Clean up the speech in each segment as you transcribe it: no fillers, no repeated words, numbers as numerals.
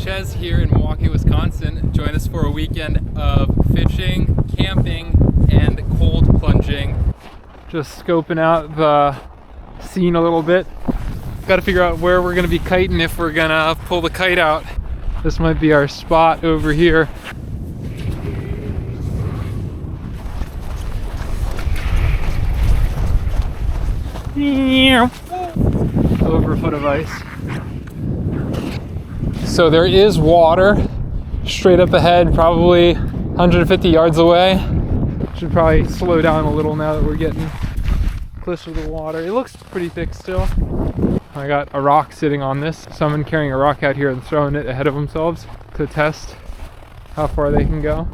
Chez here in Milwaukee, Wisconsin. Join us for a weekend of fishing, camping, and cold plunging. Just scoping out the scene a little bit. Got to figure out where we're going to be kiting if we're going to pull the kite out. This might be our spot over here. Over a foot of ice. So there is water straight up ahead, probably 150 yards away. Should probably slow down a little now that we're getting closer to the water. It looks pretty thick still. I got a rock sitting on this. Someone carrying a rock out here and throwing it ahead of themselves to test how far they can go.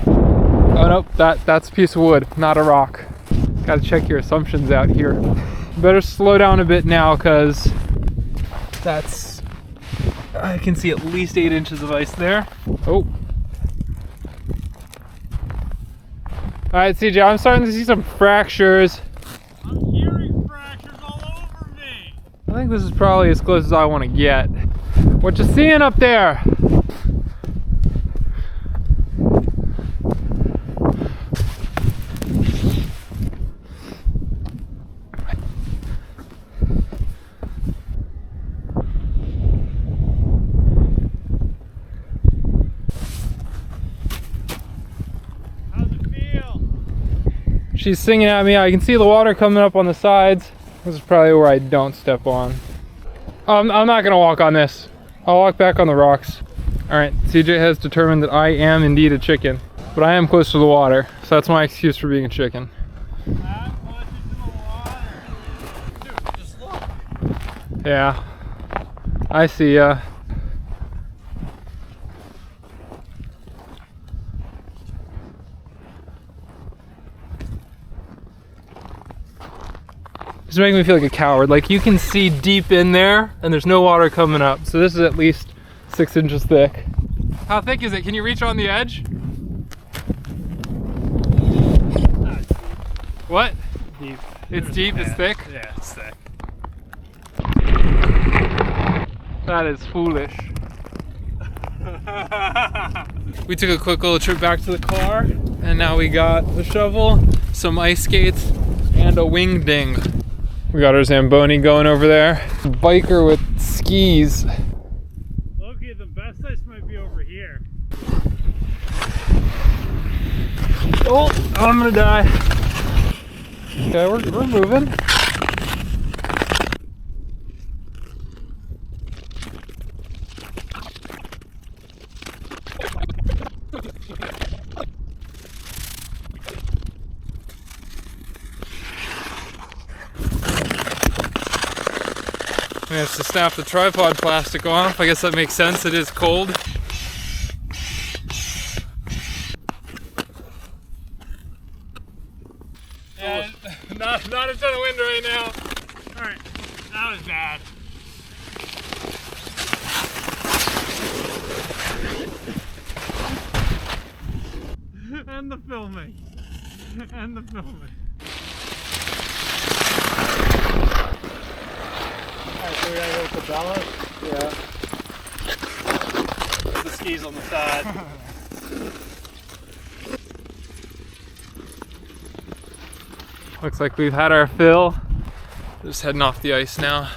Oh nope, that's a piece of wood, not a rock. Gotta check your assumptions out here. Better slow down a bit now because I can see at least 8 inches of ice there. Oh. Alright, CJ, I'm starting to see some fractures. I'm hearing fractures all over me. I think this is probably as close as I want to get. What you seeing up there? She's singing at me. I can see the water coming up on the sides. This is probably where I don't step on. I'm not gonna walk on this. I'll walk back on the rocks. All right, CJ has determined that I am indeed a chicken, but I am close to the water, so that's my excuse for being a chicken. I'm closer to the water. Dude, just look. Yeah, I see ya. It's making me feel like a coward. Like, you can see deep in there and there's no water coming up. So this is at least 6 inches thick. How thick is it? Can you reach on the edge? What? Deep. It's deep, it's thick? Yeah, it's thick. That is foolish. We took a quick little trip back to the car and now we got the shovel, some ice skates, and a wing ding. We got our Zamboni going over there. Biker with skis. Loki, the best ice might be over here. Oh, I'm gonna die. Okay, we're moving. We have to snap the tripod plastic off. I guess that makes sense. It is cold. Yeah, not a ton of wind right now. Alright, that was bad. And the filming. And the filming. Alright, so we gotta go with the Bella? Yeah. The skis on the side. Looks like we've had our fill. Just heading off the ice now.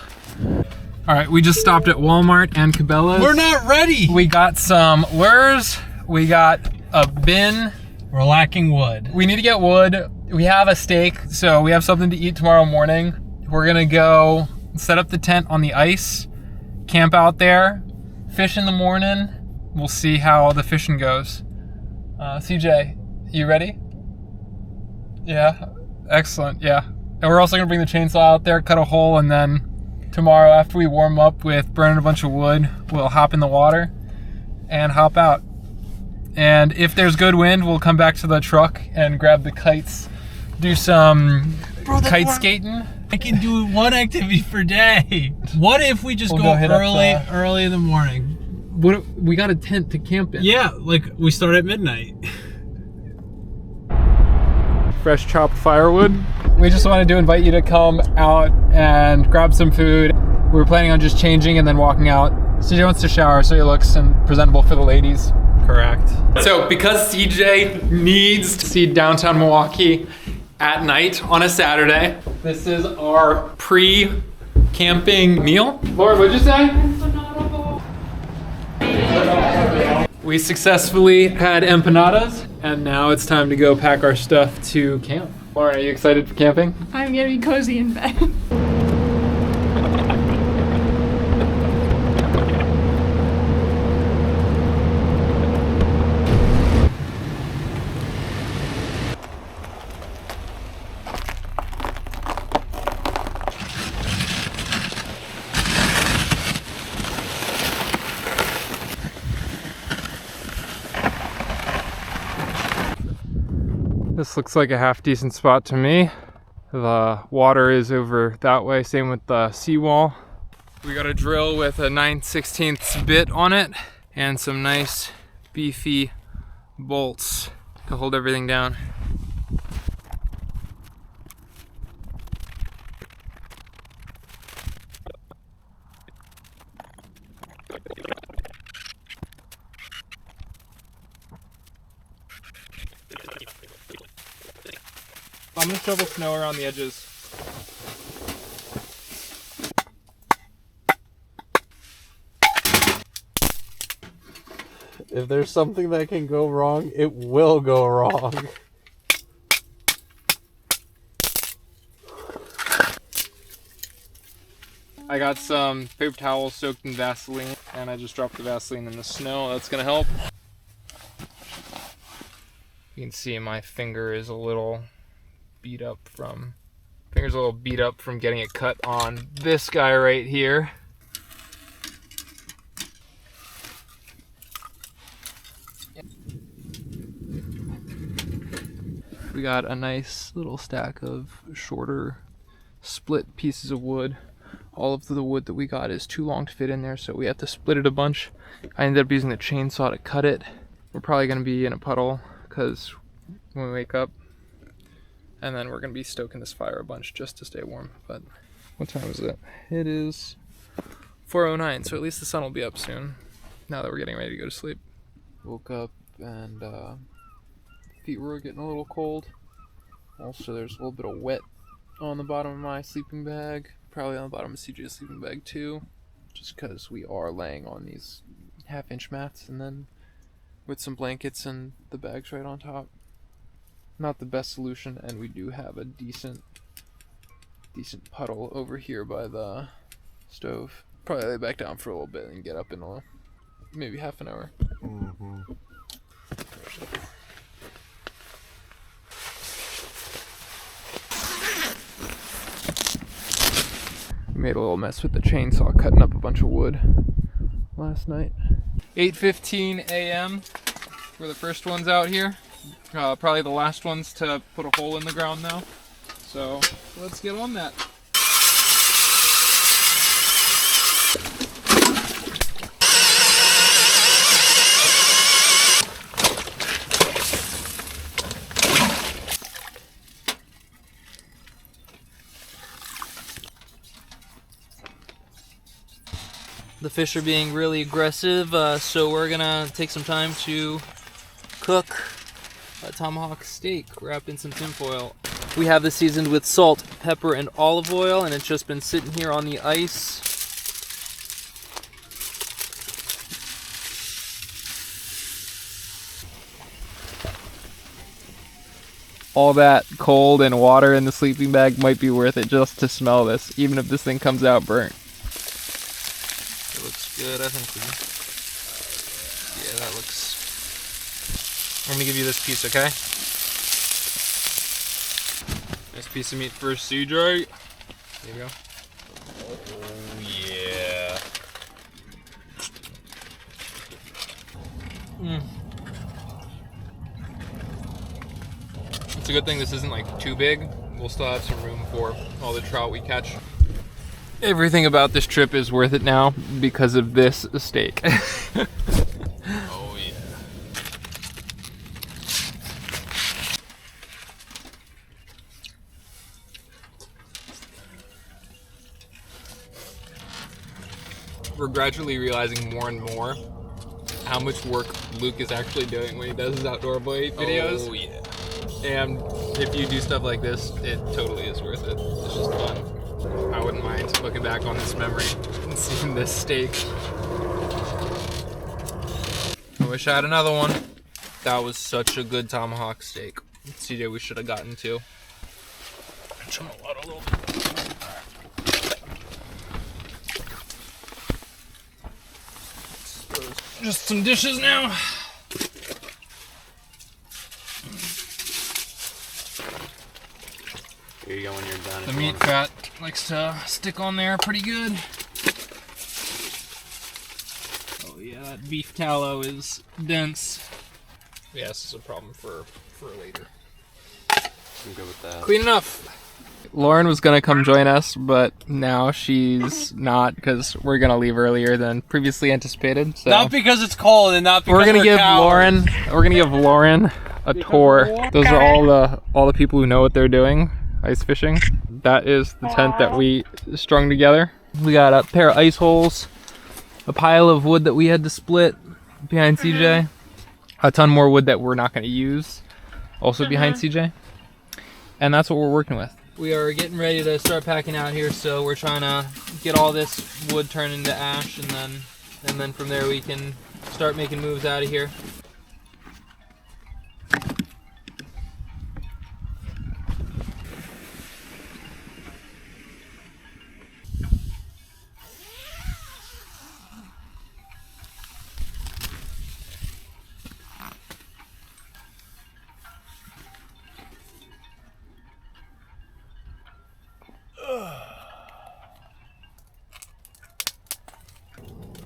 All right, we just stopped at Walmart and Cabela's. We're not ready! We got some lures. We got a bin. We're lacking wood. We need to get wood. We have a steak, so we have something to eat tomorrow morning. We're gonna go set up the tent on the ice, camp out there, fish in the morning. We'll see how the fishing goes. CJ, you ready? Yeah, excellent, yeah. And we're also gonna bring the chainsaw out there, cut a hole, and then tomorrow after we warm up with burning a bunch of wood, we'll hop in the water and hop out. And if there's good wind, we'll come back to the truck and grab the kites, do some kite skating. I can do one activity per day. What if we just go early in the morning? What, we got a tent to camp in. Yeah, like we start at midnight. Fresh chopped firewood. We just wanted to invite you to come out and grab some food. We were planning on just changing and then walking out CJ wants to shower so he looks presentable for the ladies. Correct. So because CJ needs to see downtown Milwaukee at night on a Saturday, this is our pre-camping meal. Laura, what'd you say? We successfully had empanadas, and now it's time to go pack our stuff to camp. Laura, are you excited for camping? I'm gonna be cozy in bed. This looks like a half decent spot to me. The water is over that way, same with the seawall. We got a drill with a 9/16 bit on it and some nice beefy bolts to hold everything down. I'm gonna shovel snow around the edges. If there's something that can go wrong, it will go wrong. I got some paper towels soaked in Vaseline, and I just dropped the Vaseline in the snow. That's gonna help. You can see my finger is a little beat up from getting it cut on this guy right here. We got a nice little stack of shorter split pieces of wood. All of the wood that we got is too long to fit in there, so we have to split it a bunch. I ended up using the chainsaw to cut it. We're probably gonna be in a puddle because when we wake up, and then we're gonna be stoking this fire a bunch just to stay warm. But what time is it? It is 4:09, so at least the sun will be up soon, now that we're getting ready to go to sleep. Woke up and feet were getting a little cold. Also, there's a little bit of wet on the bottom of my sleeping bag, probably on the bottom of CJ's sleeping bag too, just because we are laying on these half-inch mats and then with some blankets and the bags right on top. Not the best solution, and we do have a decent puddle over here by the stove. Probably lay back down for a little bit and get up in maybe half an hour. Mm-hmm. We made a little mess with the chainsaw cutting up a bunch of wood last night. 8:15 a.m. We're the first ones out here. Probably the last ones to put a hole in the ground now. So let's get on that. The fish are being really aggressive, so we're gonna take some time to cook a tomahawk steak wrapped in some tinfoil. We have this seasoned with salt, pepper, and olive oil, and it's just been sitting here on the ice. All that cold and water in the sleeping bag might be worth it just to smell this, even if this thing comes out burnt. It looks good, I think. Yeah, that looks... I'm gonna give you this piece, okay? Nice piece of meat for CJ. There you go. Oh, yeah. It's a good thing this isn't like too big. We'll still have some room for all the trout we catch. Everything about this trip is worth it now because of this steak. Oh, yeah. we're gradually realizing more and more how much work Luke is actually doing when he does his outdoor boy videos. Oh, yeah. And if you do stuff like this, it totally is worth it. It's just fun. I wouldn't mind looking back on this memory and seeing this steak. I wish I had another one. That was such a good tomahawk steak. CJ, we should have gotten two. Trim a lot a little bit. Just some dishes now. Here you go when you're done. The meat fat likes to stick on there pretty good. Oh yeah, that beef tallow is dense. Yeah, this is a problem for later. I'm good with that. Clean enough. Lauren was gonna come join us, but now she's not because we're gonna leave earlier than previously anticipated. So Not because it's cold and not because we're gonna give cowards. Lauren a tour. Those are all the people who know what they're doing ice fishing. That is the tent that we strung together. We got a pair of ice holes, a pile of wood that we had to split behind CJ, a ton more wood that we're not going to use also behind CJ, and that's what we're working with. We are getting ready to start packing out here, so we're trying to get all this wood turned into ash, and then from there we can start making moves out of here.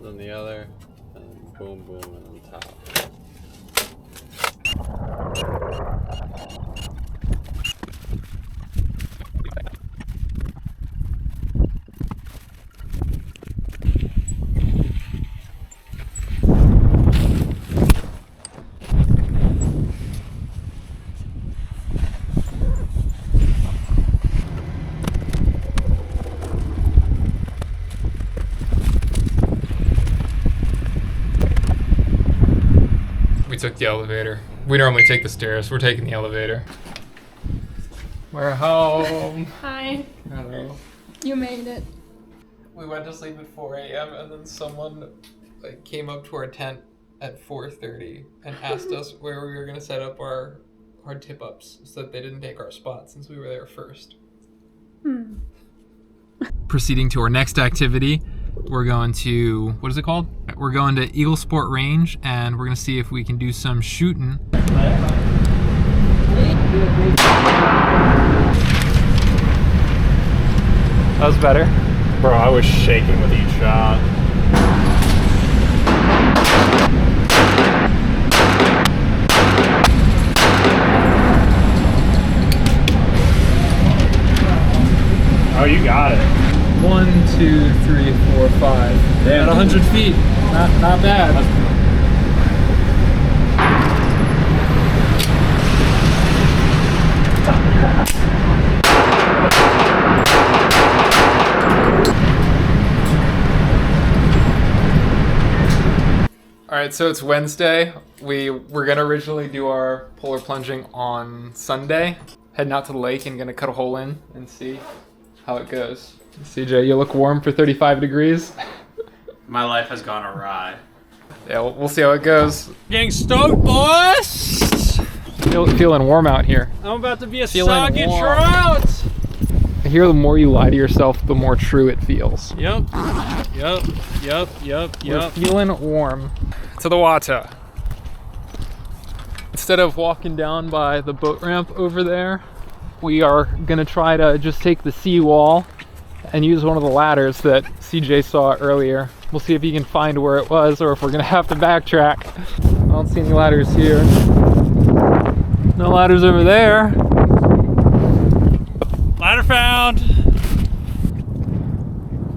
Then the other, and boom, boom, and on top. We took the elevator. We normally take the stairs. We're taking the elevator. We're home. Hi. Hello. You made it. We went to sleep at 4 a.m. and then someone came up to our tent at 4:30 and asked us where we were gonna set up our tip-ups so that they didn't take our spot since we were there first. Proceeding to our next activity, we're going to, what is it called? We're going to Eagle Sport Range and we're gonna see if we can do some shooting. That was better. Bro, I was shaking with each shot. Oh, you got it. 1, 2, 3, 4, 5. At 100 feet. Not bad. Alright, so it's Wednesday. We were gonna originally do our polar plunging on Sunday. Heading out to the lake and gonna cut a hole in and see how it goes. CJ, you look warm for 35 degrees. My life has gone awry. Yeah, we'll see how it goes. Getting stoked, boys! Feeling warm out here. I'm about to be a Feeling socket warm. trout! I hear the more you lie to yourself, the more true it feels. Yep. We're feeling warm. To the water. Instead of walking down by the boat ramp over there, we are gonna try to just take the seawall and use one of the ladders that CJ saw earlier. We'll see if he can find where it was or if we're gonna have to backtrack. I don't see any ladders here. No ladders over there. Ladder found!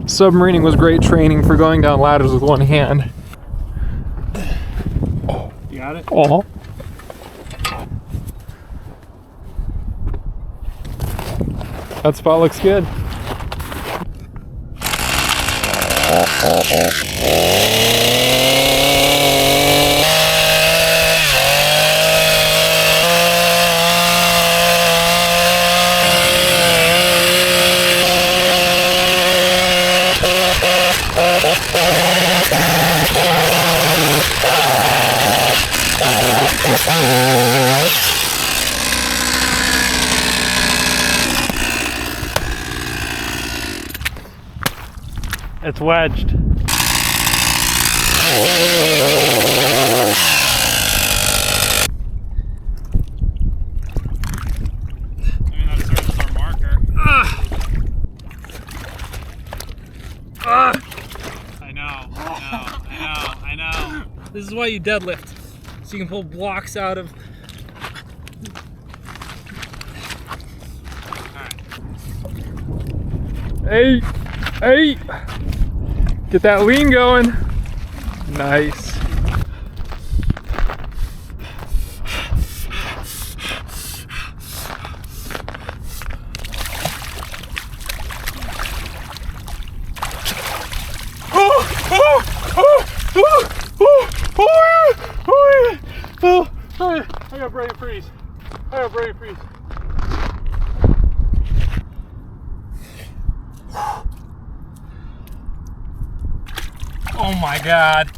Submarining was great training for going down ladders with one hand. You got it? Oh. That spot looks good. It's wedged. I mean, that serves as our marker. I know. This is why you deadlift, so you can pull blocks out of. Hey, hey, get that lean going. Nice. I got brain freeze. Oh my God.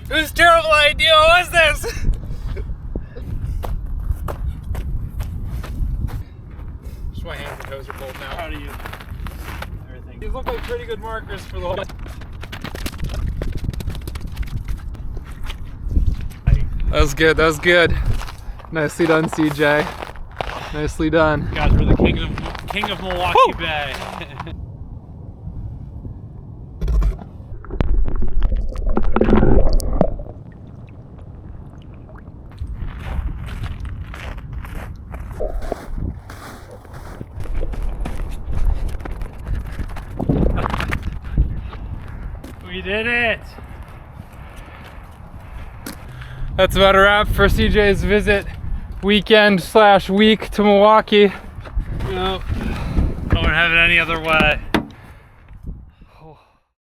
Whose terrible idea was this? Just my hands and toes are cold now. How do you? Everything. These look like pretty good markers for the whole. That was good. That was good. Nicely done, CJ. Nicely done. Guys, we're the king of Milwaukee Bay. We did it! That's about a wrap for CJ's visit weekend/week to Milwaukee. Nope. Don't have it any other way.